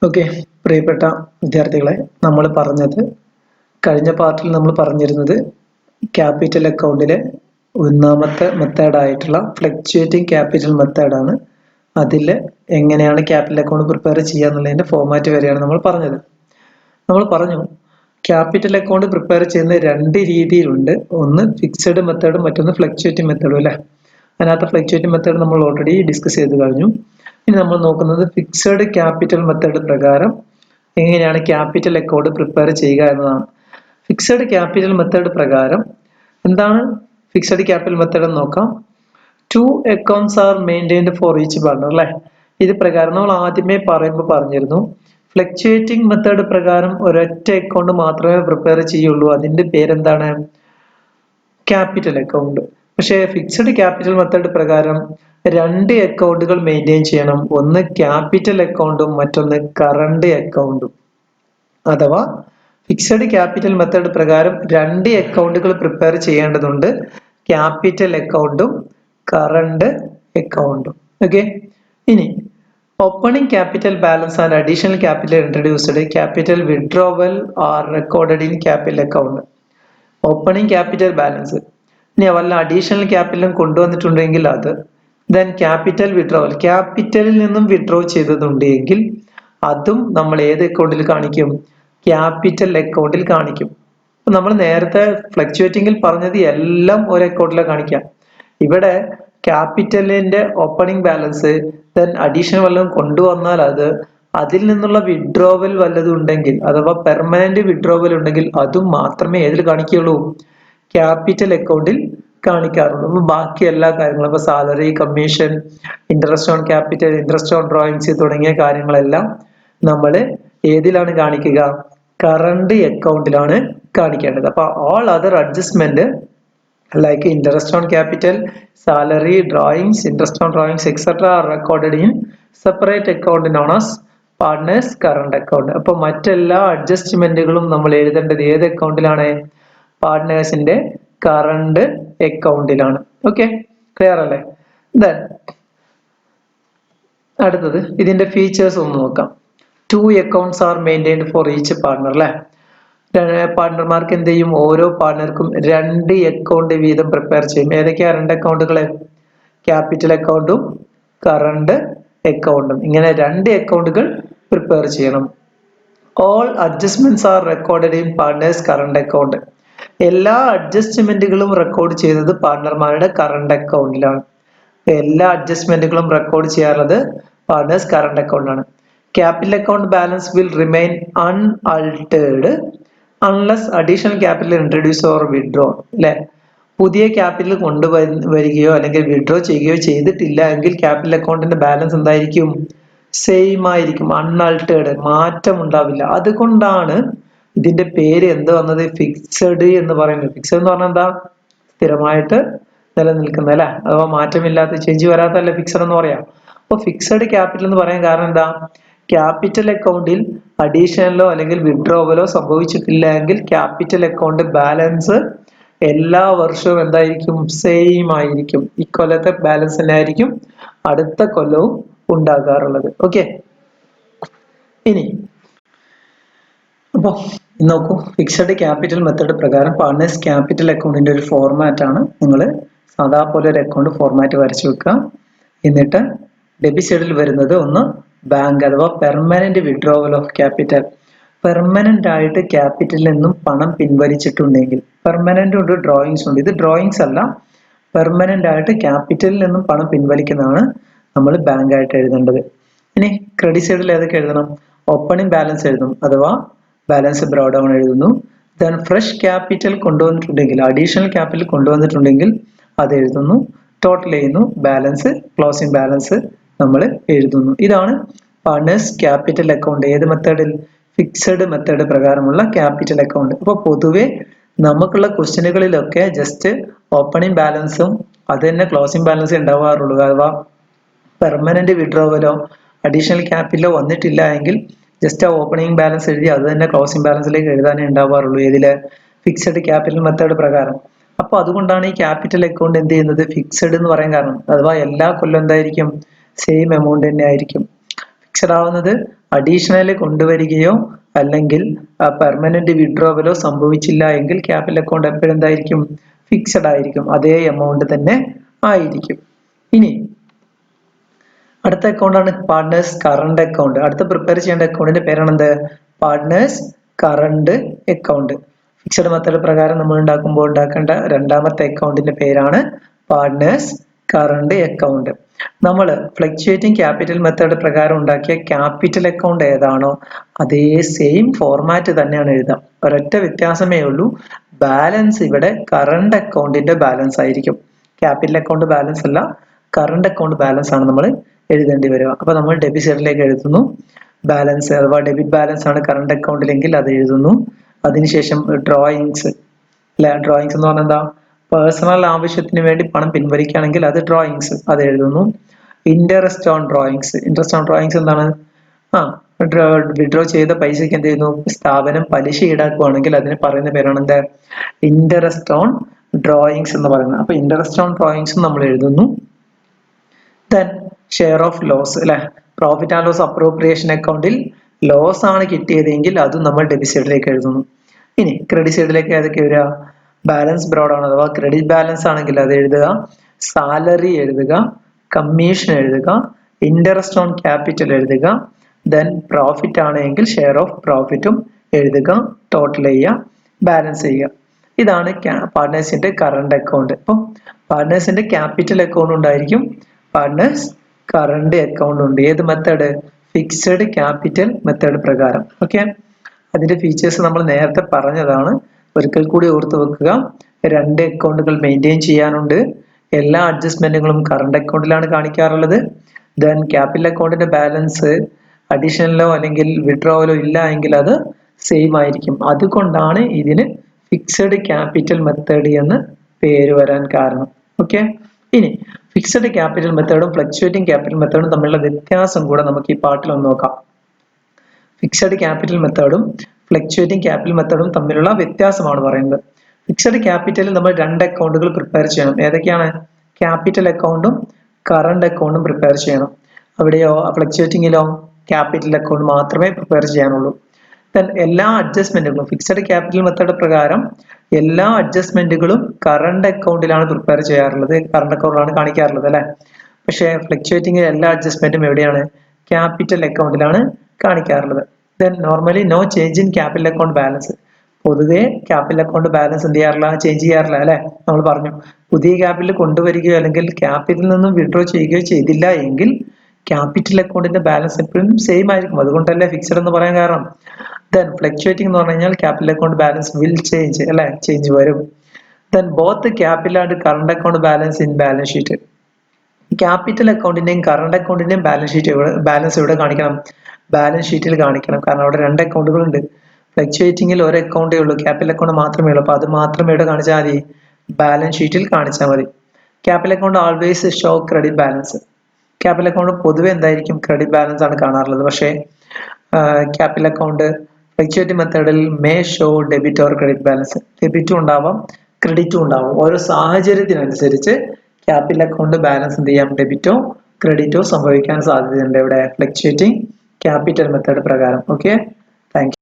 Okay, പ്രിയപ്പെട്ട വിദ്യാർത്ഥികളെ, നമ്മൾ പറഞ്ഞത് കഴിഞ്ഞ പാർട്ടിൽ നമ്മൾ പറഞ്ഞിരുന്നത് ക്യാപിറ്റൽ അക്കൗണ്ടിലെ ഒന്നാമത്തെ മെത്തേഡായിട്ടുള്ള ഫ്ലക്ച്വേറ്റിംഗ് ക്യാപിറ്റൽ മെത്തേഡാണ്. അതിൽ എങ്ങനെയാണ് ക്യാപിറ്റൽ അക്കൗണ്ട് പ്രിപ്പയർ ചെയ്യുക എന്നുള്ളതിൻ്റെ ഫോർമാറ്റ് വരെയാണ് നമ്മൾ പറഞ്ഞത്. നമ്മൾ പറഞ്ഞു ക്യാപിറ്റൽ അക്കൗണ്ട് പ്രിപ്പയർ ചെയ്യുന്ന രണ്ട് രീതിയിലുണ്ട്. ഒന്ന് ഫിക്സഡ് മെത്തേഡും മറ്റൊന്ന് ഫ്ലക്ച്വേറ്റിംഗ് മെത്തേഡും അല്ലേ. അതിനകത്ത് ഫ്ലക്ച്വേറ്റിംഗ് മെത്തേഡ് നമ്മൾ ഓൾറെഡി ഡിസ്കസ് ചെയ്ത് കഴിഞ്ഞു. ഇനി നമ്മൾ നോക്കുന്നത് ഫിക്സഡ് ക്യാപിറ്റൽ മെത്തേഡ് പ്രകാരം എങ്ങനെയാണ് ക്യാപിറ്റൽ അക്കൗണ്ട് പ്രിപ്പയർ ചെയ്യുക എന്നതാണ്. ഫിക്സഡ് ക്യാപിറ്റൽ മെത്തേഡ് പ്രകാരം എന്താണ് ഫിക്സഡ് ക്യാപിറ്റൽ മെത്തേഡ് എന്ന് നോക്കാം. 2 accounts are maintained for each partner അല്ലേ. ഇത് പ്രകാരം നമ്മൾ ആദ്യമേ പറഞ്ഞിരുന്നു ഫ്ലക്ച്വേറ്റിംഗ് മെത്തേഡ് പ്രകാരം ഒരൊറ്റ അക്കൗണ്ട് മാത്രമേ പ്രിപ്പയർ ചെയ്യുള്ളൂ. അതിന്റെ പേരെന്താണ്? Capital account. പക്ഷേ ഫിക്സഡ് ക്യാപിറ്റൽ മെത്തേഡ് പ്രകാരം രണ്ട് അക്കൗണ്ടുകൾ മെയിൻറ്റെയിൻ ചെയ്യണം. ഒന്ന് ക്യാപിറ്റൽ അക്കൗണ്ടും മറ്റൊന്ന് കറണ്ട് അക്കൗണ്ടും. അഥവാ ഫിക്സഡ് ക്യാപിറ്റൽ മെത്തേഡ് പ്രകാരം രണ്ട് അക്കൗണ്ടുകൾ പ്രിപ്പയർ ചെയ്യേണ്ടതുണ്ട്. ക്യാപിറ്റൽ അക്കൗണ്ടും കറണ്ട് അക്കൗണ്ടും. ഓക്കെ, ഇനി opening capital balance and additional capital introduced, capital withdrawal R recorded in capital account. Opening capital balance ഇനി വല്ല അഡീഷണൽ ക്യാപിറ്റലും കൊണ്ടുവന്നിട്ടുണ്ടെങ്കിൽ അത്, ദെൻ ക്യാപിറ്റൽ വിഡ്രോവൽ, ക്യാപിറ്റലിൽ നിന്നും വിഡ്രോ ചെയ്തതുണ്ട് എങ്കിൽ അതും നമ്മൾ ഏത് അക്കൗണ്ടിൽ കാണിക്കും? ക്യാപിറ്റൽ അക്കൗണ്ടിൽ കാണിക്കും. അപ്പൊ നമ്മൾ നേരത്തെ ഫ്ലക്ച്വേറ്റിംഗിൽ പറഞ്ഞത് എല്ലാം ഒരു അക്കൗണ്ടിലാണ് കാണിക്കാം. ഇവിടെ ക്യാപിറ്റലിന്റെ ഓപ്പണിംഗ് ബാലൻസ് ദെൻ അഡീഷണൽ വല്ലതും കൊണ്ടുവന്നാൽ അതിൽ നിന്നുള്ള വിഡ്രോവൽ വല്ലതും ഉണ്ടെങ്കിൽ, അഥവാ പെർമനന്റ് വിഡ്രോവൽ ഉണ്ടെങ്കിൽ അതും മാത്രമേ ഏതിൽ കാണിക്കുകയുള്ളൂ? ക്യാപിറ്റൽ അക്കൗണ്ടിൽ കാണിക്കാറുള്ളൂ. അപ്പൊ ബാക്കി എല്ലാ കാര്യങ്ങളും, ഇപ്പൊ salary, commission, interest on capital, interest on drawings തുടങ്ങിയ കാര്യങ്ങളെല്ലാം നമ്മൾ ഏതിലാണ് കാണിക്കുക? കറണ്ട് അക്കൗണ്ടിലാണ് കാണിക്കേണ്ടത്. അപ്പൊ all other adjustment like interest on capital, salary, drawings, interest on drawings, etc. are recorded in separate account known as partners current account. അപ്പോൾ മറ്റെല്ലാ അഡ്ജസ്റ്റ്മെന്റുകളും നമ്മൾ എഴുതേണ്ടത് ഏത് അക്കൗണ്ടിലാണ്? പാർട്ട്നേഴ്സിന്റെ കറണ്ട് അക്കൗണ്ടിലാണ്. ഓക്കെ, ക്ലിയർ അല്ലേ? ദെൻ അടുത്തത് ഇതിന്റെ ഫീച്ചേഴ്സ് ഒന്ന് നോക്കാം. 2 accounts are maintained for each partner അല്ലേ. പാർട്ട്ണർമാർക്ക് എന്ത് ചെയ്യും? ഓരോ പാർട്ട്ണർക്കും 2 അക്കൗണ്ട് വീതം പ്രിപ്പയർ ചെയ്യും. ഏതൊക്കെയാ 2 അക്കൗണ്ടുകൾ? ക്യാപിറ്റൽ അക്കൗണ്ടും കറണ്ട് അക്കൗണ്ടും. ഇങ്ങനെ 2 അക്കൗണ്ടുകൾ പ്രിപ്പയർ ചെയ്യണം. All adjustments are recorded in partners current account. എല്ലാ അഡ്ജസ്റ്റ്മെന്റുകളും റെക്കോർഡ് ചെയ്യുന്നത് പാർട്ട്ണർമാരുടെ കറണ്ട് അക്കൗണ്ടിലാണ്. എല്ലാ അഡ്ജസ്റ്റ്മെന്റുകളും റെക്കോർഡ് ചെയ്യാറുള്ളത് പാർട്ട്നേഴ്സ് കറണ്ട് അക്കൗണ്ടിലാണ്. Capital account balance will remain unaltered unless additional capital introduce or withdraw അല്ലെ. പുതിയ ക്യാപിറ്റൽ കൊണ്ടുവരികയോ അല്ലെങ്കിൽ വിഡ്രോ ചെയ്യുകയോ ചെയ്തിട്ടില്ല എങ്കിൽ ക്യാപിറ്റൽ അക്കൗണ്ടിന്റെ ബാലൻസ് എന്തായിരിക്കും? സെയിം ആയിരിക്കും, അൺഅൾട്ടേർഡ്, മാറ്റം ഉണ്ടാവില്ല. അതുകൊണ്ടാണ് ഇതിന്റെ പേര് എന്ത് വന്നത്? ഫിക്സഡ് എന്ന് പറയുന്നത്. ഫിക്സഡ് എന്ന് പറഞ്ഞാൽ എന്താ? സ്ഥിരമായിട്ട് നിലനിൽക്കുന്ന അല്ലെ, അഥവാ മാറ്റമില്ലാത്ത, ചേഞ്ച് വരാത്തല്ലേ ഫിക്സഡ് എന്ന് പറയാം. അപ്പൊ ഫിക്സഡ് ക്യാപിറ്റൽ എന്ന് പറയാൻ കാരണം എന്താ? ക്യാപിറ്റൽ അക്കൗണ്ടിൽ അഡീഷണലോ അല്ലെങ്കിൽ വിഡ്രോവലോ സംഭവിച്ചിട്ടില്ല എങ്കിൽ ക്യാപിറ്റൽ അക്കൗണ്ട് ബാലൻസ് എല്ലാ വർഷവും എന്തായിരിക്കും? സെയിം ആയിരിക്കും. ഇക്കൊല്ലത്തെ ബാലൻസ് തന്നെ ആയിരിക്കും അടുത്ത കൊല്ലവും ഉണ്ടാകാറുള്ളത്. ഓക്കെ, ഇനി അപ്പൊ നോക്കൂ, ഫിക്സഡ് ക്യാപിറ്റൽ മെത്തേഡ് പ്രകാരം പാർട്ട്നേഴ്സ് ക്യാപിറ്റൽ അക്കൗണ്ടിന്റെ ഒരു ഫോർമാറ്റ് ആണ്. നിങ്ങൾ സാധാ പോലെ ഒരു അക്കൗണ്ട് ഫോർമാറ്റ് വരച്ചു വെക്കുക. എന്നിട്ട് ഡെബിറ്റ് സൈഡിൽ വരുന്നത് ഒന്ന് ബാങ്ക് അഥവാ permanent withdrawal of capital. Permanent ആയിട്ട് ക്യാപിറ്റലിൽ നിന്നും പണം പിൻവലിച്ചിട്ടുണ്ടെങ്കിൽ, പെർമനന്റ് ഉണ്ട്, ഡ്രോയിങ്സ് ഉണ്ട്. ഇത് ഡ്രോയിങ്സ് അല്ല, പെർമനന്റ് ആയിട്ട് ക്യാപിറ്റലിൽ നിന്നും പണം പിൻവലിക്കുന്നതാണ് നമ്മൾ ബാങ്ക് ആയിട്ട് എഴുതേണ്ടത്. ഇനി ക്രെഡിറ്റ് സൈഡിൽ ഏതൊക്കെ എഴുതണം? ഓപ്പണിംഗ് ബാലൻസ് എഴുതും, അഥവാ ബാലൻസ് ബ്രോ ഡൗൺ എഴുതുന്നു. ദെൻ ഫ്രഷ് ക്യാപിറ്റൽ കൊണ്ടുവന്നിട്ടുണ്ടെങ്കിൽ, അഡീഷണൽ ക്യാപിറ്റൽ കൊണ്ടുവന്നിട്ടുണ്ടെങ്കിൽ അത് എഴുതുന്നു. ടോട്ടൽ ചെയ്യുന്നു, ബാലൻസ്, ക്ലോസിംഗ് ബാലൻസ് നമ്മൾ എഴുതുന്നു. ഇതാണ് പാർട്ട്നേഴ്സ് ക്യാപിറ്റൽ അക്കൗണ്ട്. ഏത് മെത്തേഡിൽ? ഫിക്സഡ് മെത്തേഡ് പ്രകാരമുള്ള ക്യാപിറ്റൽ അക്കൗണ്ട്. അപ്പൊ പൊതുവെ നമുക്കുള്ള ക്വസ്റ്റ്യനുകളിലൊക്കെ ജസ്റ്റ് ഓപ്പണിംഗ് ബാലൻസും അത് തന്നെ ക്ലോസിംഗ് ബാലൻസ് ഉണ്ടാവാറുള്ളൂ. അഥവാ പെർമനന്റ് വിഡ്രോവലോ അഡീഷണൽ ക്യാപിറ്റലോ വന്നിട്ടില്ല എങ്കിൽ ജസ്റ്റ് ആ ഓപ്പണിംഗ് ബാലൻസ് എഴുതി അത് തന്നെ ക്ലോസിംഗ് ബാലൻസിലേക്ക് എഴുതാനേ ഉണ്ടാവാറുള്ളൂ. ഏതില്? ഫിക്സഡ് ക്യാപിറ്റൽ മെത്തേഡ് പ്രകാരം. അപ്പൊ അതുകൊണ്ടാണ് ഈ ക്യാപിറ്റൽ അക്കൗണ്ട് എന്ത് ചെയ്യുന്നത്? ഫിക്സഡ് എന്ന് പറയാൻ കാരണം. അഥവാ എല്ലാ കൊല്ലം എന്തായിരിക്കും? സെയിം എമൗണ്ട് തന്നെ ആയിരിക്കും. ഫിക്സഡ് ആവുന്നത് അഡീഷണൽ കൊണ്ടുവരികയോ അല്ലെങ്കിൽ പെർമനന്റ് വിഡ്രോവലോ സംഭവിച്ചില്ല എങ്കിൽ ക്യാപിറ്റൽ അക്കൗണ്ട് എപ്പോഴും എന്തായിരിക്കും? ഫിക്സഡ് ആയിരിക്കും. അതേ എമൗണ്ട് തന്നെ ആയിരിക്കും. ഇനി അടുത്ത അക്കൗണ്ടാണ് പാർട്ട്നേഴ്സ് കറണ്ട് അക്കൗണ്ട്. അടുത്ത പ്രിപ്പയർ ചെയ്യേണ്ട അക്കൗണ്ടിന്റെ പേരാണ് എന്ത്? Partners current account. Fixed method പ്രകാരം നമ്മൾ ഉണ്ടാക്കേണ്ട രണ്ടാമത്തെ അക്കൗണ്ടിന്റെ പേരാണ് പാർട്ട്നേഴ്സ് കറണ്ട് അക്കൗണ്ട്. നമ്മൾ ഫ്ലക്ച്വേറ്റിംഗ് ക്യാപിറ്റൽ മെത്തേഡ് പ്രകാരം ഉണ്ടാക്കിയ ക്യാപിറ്റൽ അക്കൗണ്ട് ഏതാണോ അതേ സെയിം ഫോർമാറ്റ് തന്നെയാണ് എഴുതുക. ഒരൊറ്റ വ്യത്യാസമേ ഉള്ളൂ, ബാലൻസ് ഇവിടെ കറണ്ട് അക്കൗണ്ടിന്റെ ബാലൻസ് ആയിരിക്കും. ക്യാപിറ്റൽ അക്കൗണ്ട് ബാലൻസ് അല്ല, കറണ്ട് അക്കൗണ്ട് ബാലൻസ് ആണ് നമ്മൾ എഴുതേണ്ടി വരിക. അപ്പൊ നമ്മൾ ഡെബിറ്റ് സൈഡിലേക്ക് എഴുതുന്നു ബാലൻസ്, അഥവാ ഡെബിറ്റ് ബാലൻസ് ആണ് കറണ്ട് അക്കൗണ്ടിലെങ്കിൽ അത് എഴുതുന്നു. അതിനുശേഷം ഡ്രോയിങ്സ് അല്ലെ, ഡ്രോയിങ്സ് എന്ന് പറഞ്ഞാൽ എന്താ? പേഴ്സണൽ ആവശ്യത്തിന് വേണ്ടി പണം പിൻവലിക്കുകയാണെങ്കിൽ അത് ഡ്രോയിങ്സ്, അത് എഴുതുന്നു. Interest on drawings, interest on drawings എന്താണ്? വിഡ്രോ ചെയ്ത പൈസക്ക് എന്ത് ചെയ്യുന്നു? സ്ഥാപനം പലിശ ഈടാക്കുകയാണെങ്കിൽ അതിന് പറയുന്ന പേരാണ് എന്താ? ഇൻട്രസ്റ്റ് ഓൺ ഡ്രോയിങ്സ് എന്ന് പറയുന്നത്. അപ്പൊ ഇൻട്രസ്റ്റ് ഓൺ ഡ്രോയിങ്സ് നമ്മൾ എഴുതുന്നു. ദെൻ ഷെയർ ഓഫ് ലോസ് അല്ലെ, പ്രോഫിറ്റ് ആൻഡ് ലോസ് അപ്രോപ്രിയേഷൻ അക്കൗണ്ടിൽ ലോസ് ആണ് കിട്ടിയതെങ്കിൽ അതും നമ്മൾ ഡെബിറ്റ് സൈഡിലേക്ക് എഴുതുന്നു. ഇനി ക്രെഡിറ്റ് സൈഡിലേക്ക് ഏതൊക്കെ വരിക? ബാലൻസ് ബ്രോഡ് ആണ്, അഥവാ ക്രെഡിറ്റ് ബാലൻസ് ആണെങ്കിൽ അത് എഴുതുക, സാലറി എഴുതുക, കമ്മീഷൻ എഴുതുക, ഇൻട്രസ്റ്റ് ഓൺ ക്യാപിറ്റൽ എഴുതുക, ദെൻ പ്രോഫിറ്റ് ആണെങ്കിൽ ഷെയർ ഓഫ് പ്രോഫിറ്റും എഴുതുക, ടോട്ടൽ ചെയ്യുക, ബാലൻസ് ചെയ്യുക. ഇതാണ് പാർട്ട്നേഴ്സിന്റെ കറണ്ട് അക്കൗണ്ട്. അപ്പം പാർട്ട്നേഴ്സിന്റെ ക്യാപിറ്റൽ അക്കൗണ്ട് ഉണ്ടായിരിക്കും, പാർട്ട്നേഴ്സ് കറണ്ട് അക്കൗണ്ട് ഉണ്ട്. ഏത് മെത്തേഡ്? ഫിക്സഡ് ക്യാപിറ്റൽ മെത്തേഡ് പ്രകാരം. ഓക്കെ, അതിന്റെ ഫീച്ചേഴ്സ് നമ്മൾ നേരത്തെ പറഞ്ഞതാണ്, ഒരിക്കൽ കൂടി ഓർത്ത് വെക്കുക. രണ്ട് അക്കൗണ്ടുകൾ മെയിൻറ്റെയിൻ ചെയ്യാനുണ്ട്. എല്ലാ അഡ്ജസ്റ്റ്മെന്റുകളും കറണ്ട് അക്കൗണ്ടിലാണ് കാണിക്കാറുള്ളത്. ദെൻ ക്യാപിറ്റൽ അക്കൗണ്ടിന്റെ ബാലൻസ് അഡീഷണലോ അല്ലെങ്കിൽ വിഡ്രോവലോ ഇല്ല എങ്കിൽ അത് സെയിം ആയിരിക്കും. അതുകൊണ്ടാണ് ഇതിന് ഫിക്സഡ് ക്യാപിറ്റൽ മെത്തേഡ് എന്ന് പേര് വരാൻ കാരണം. ഓക്കെ, ഇനി ഫിക്സഡ് ക്യാപിറ്റൽ മെത്തേഡും ഫ്ലക്ച്വേറ്റിംഗ് ക്യാപിറ്റൽ മെത്തേഡും തമ്മിലുള്ള വ്യത്യാസം കൂടെ നമുക്ക് ഈ പാർട്ടിൽ ഒന്ന് നോക്കാം. ഫിക്സഡ് ക്യാപിറ്റൽ മെത്തേഡും ഫ്ലക്ച്വേറ്റിംഗ് ക്യാപിറ്റൽ മെത്തേഡും തമ്മിലുള്ള വ്യത്യാസമാണ് പറയുന്നത്. ഫിക്സഡ് ക്യാപിറ്റലിൽ നമ്മൾ രണ്ട് അക്കൗണ്ടുകൾ പ്രിപ്പയർ ചെയ്യണം. ഏതൊക്കെയാണ്? ക്യാപിറ്റൽ അക്കൗണ്ടും കറണ്ട് അക്കൗണ്ടും പ്രിപ്പയർ ചെയ്യണം. അവിടെയോ ഫ്ലക്ച്വേറ്റിംഗിലോ ക്യാപിറ്റൽ അക്കൗണ്ട് മാത്രമേ പ്രിപ്പയർ ചെയ്യാനുള്ളൂ. ദെൻ എല്ലാ അഡ്ജസ്റ്റ്മെന്റുകളും ഫിക്സഡ് ക്യാപിറ്റൽ മെത്തേഡ് പ്രകാരം എല്ലാ അഡ്ജസ്റ്റ്മെന്റുകളും കറണ്ട് അക്കൗണ്ടിലാണ് പ്രിപ്പയർ ചെയ്യാറുള്ളത്, കറണ്ട് അക്കൗണ്ടിലാണ് കാണിക്കാറുള്ളത് അല്ലെ. പക്ഷേ ഫ്ലക്ച്വേറ്റിംഗിൽ എല്ലാ അഡ്ജസ്റ്റ്മെന്റും എവിടെയാണ്? ക്യാപിറ്റൽ അക്കൗണ്ടിലാണ് കാണിക്കാറുള്ളത്. Then normally no change in capital account balance. പൊതുവെ ക്യാപിറ്റൽ അക്കൗണ്ട് ബാലൻസ് എന്ത് ചെയ്യാറില്ല? ചേഞ്ച് ചെയ്യാറില്ല അല്ലെ. നമ്മൾ പറഞ്ഞു, പുതിയ ക്യാപിറ്റൽ കൊണ്ടുവരികയോ അല്ലെങ്കിൽ ക്യാപിറ്റലിൽ നിന്നും വിഡ്രോ ചെയ്യുകയോ ചെയ്തില്ല എങ്കിൽ ക്യാപിറ്റൽ അക്കൗണ്ടിന്റെ ബാലൻസ് എപ്പോഴും സെയിം ആയിരിക്കും. അതുകൊണ്ടല്ലേ ഫിക്സഡ് എന്ന് പറയാൻ കാരണം. ദെൻ ഫ്ലക്ച്വേറ്റിംഗ് എന്ന് പറഞ്ഞു കഴിഞ്ഞാൽ capital account balance will change അല്ലെ, ചേഞ്ച് വരും. Then both capital and current account balance in balance sheet. Capital അക്കൗണ്ടിന്റെയും കറണ്ട് അക്കൗണ്ടിന്റെയും ബാലൻസ് എവിടെ കാണിക്കണം? ബാലൻസ് ഷീറ്റിൽ കാണിക്കണം. കാരണം അവിടെ രണ്ട് അക്കൗണ്ടുകൾ ഉണ്ട്. ഫ്ലക്ച്വേറ്റിംഗിൽ ഒരു അക്കൗണ്ടേ ഉള്ളൂ, ക്യാപിറ്റൽ അക്കൗണ്ട് മാത്രമേ ഉള്ളൂ. അപ്പൊ അത് മാത്രം ഇവിടെ കാണിച്ചാൽ മതി, ബാലൻസ് ഷീറ്റിൽ കാണിച്ചാൽ മതി. Capital account always show credit balance. Capital account പൊതുവെ എന്തായിരിക്കും? ക്രെഡിറ്റ് ബാലൻസ് ആണ് കാണാറുള്ളത്. പക്ഷേ ക്യാപിറ്റൽ അക്കൗണ്ട് ഫ്ലക്ച്വേറ്റിംഗ് മെത്തേഡിൽ may show debit or credit balance. ഡെബിറ്റും ഉണ്ടാവാം, ക്രെഡിറ്റും ഉണ്ടാവും. ഓരോ സാഹചര്യത്തിനനുസരിച്ച് ക്യാപിറ്റൽ അക്കൗണ്ട് ബാലൻസ് എന്ത് ചെയ്യാം? ഡെബിറ്റോ ക്രെഡിറ്റോ സംഭവിക്കാൻ സാധ്യതയുണ്ട് ഇവിടെ ഫ്ലക്ച്വേറ്റിംഗ് ക്യാപിറ്റൽ മെത്തേഡ് പ്രകാരം. Okay, thank you.